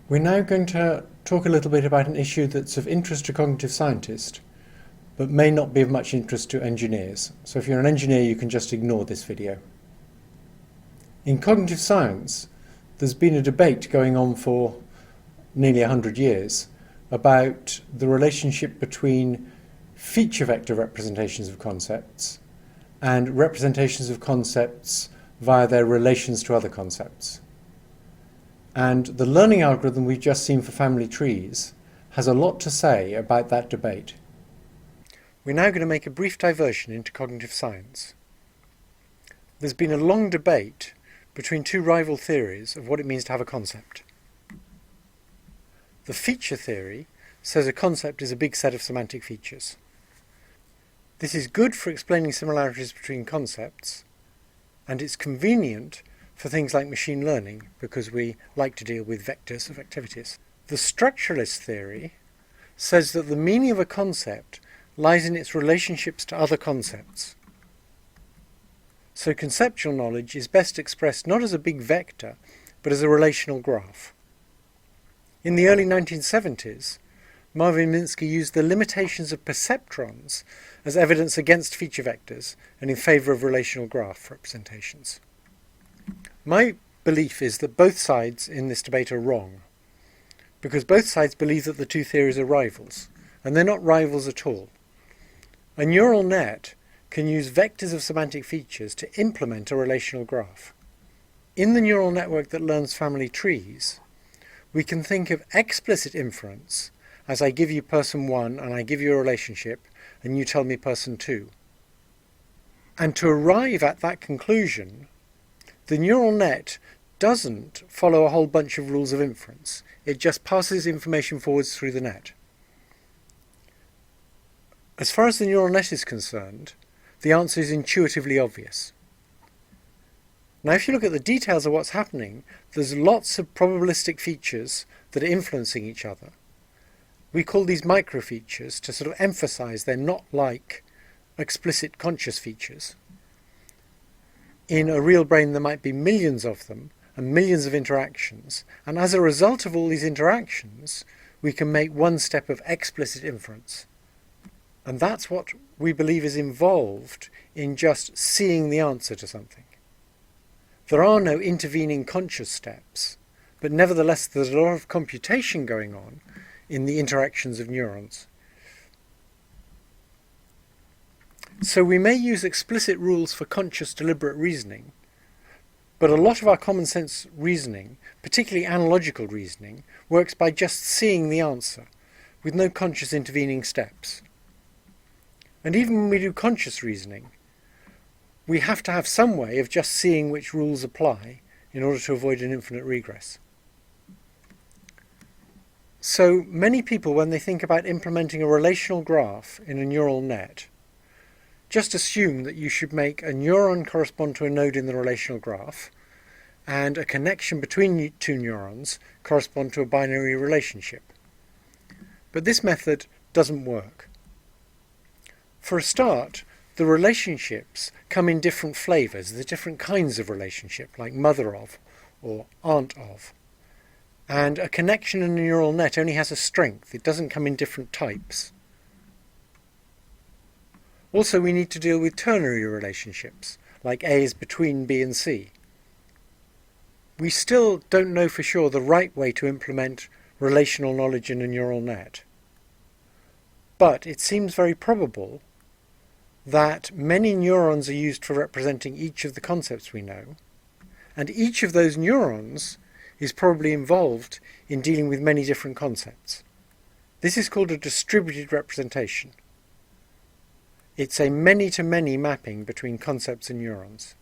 We're now going to talk a little bit about an issue that's of interest to cognitive scientists, but may not be of much interest to engineers. So if you're an engineer, you can just ignore this video. In cognitive science, there's been a debate going on for nearly 100 years about the relationship between feature vector representations of concepts and representations of concepts via their relations to other concepts. And the learning algorithm we've just seen for family trees has a lot to say about that debate. We're now going to make a brief diversion into cognitive science. There's been a long debate between two rival theories of what it means to have a concept. The feature theory says a concept is a big set of semantic features. This is good for explaining similarities between concepts, and it's convenient for things like machine learning because we like to deal with vectors of activities. The structuralist theory says that the meaning of a concept lies in its relationships to other concepts. So conceptual knowledge is best expressed not as a big vector, but as a relational graph. In the early 1970s, Marvin Minsky used the limitations of perceptrons as evidence against feature vectors and in favour of relational graph representations. My belief is that both sides in this debate are wrong, because both sides believe that the two theories are rivals, and they're not rivals at all. A neural net can use vectors of semantic features to implement a relational graph. In the neural network that learns family trees, we can think of explicit inference as I give you person 1 and I give you a relationship and you tell me person 2. And to arrive at that conclusion, the neural net doesn't follow a whole bunch of rules of inference. It just passes information forwards through the net. As far as the neural net is concerned, the answer is intuitively obvious. Now, if you look at the details of what's happening, there's lots of probabilistic features that are influencing each other. We call these microfeatures to sort of emphasize they're not like explicit conscious features. In a real brain there might be millions of them and millions of interactions, and as a result of all these interactions we can make one step of explicit inference. And that's what we believe is involved in just seeing the answer to something. There are no intervening conscious steps, but nevertheless there's a lot of computation going on in the interactions of neurons. So we may use explicit rules for conscious deliberate reasoning, but a lot of our common sense reasoning, particularly analogical reasoning, works by just seeing the answer, with no conscious intervening steps. And even when we do conscious reasoning, we have to have some way of just seeing which rules apply in order to avoid an infinite regress. So many people, when they think about implementing a relational graph in a neural net, just assume that you should make a neuron correspond to a node in the relational graph and a connection between two neurons correspond to a binary relationship. But this method doesn't work. For a start, the relationships come in different flavours. There's different kinds of relationship, like mother of or aunt of. And a connection in a neural net only has a strength. It doesn't come in different types. Also, we need to deal with ternary relationships, like A is between B and C. We still don't know for sure the right way to implement relational knowledge in a neural net. But it seems very probable that many neurons are used for representing each of the concepts we know, and each of those neurons is probably involved in dealing with many different concepts. This is called a distributed representation. It's a many-to-many mapping between concepts and neurons.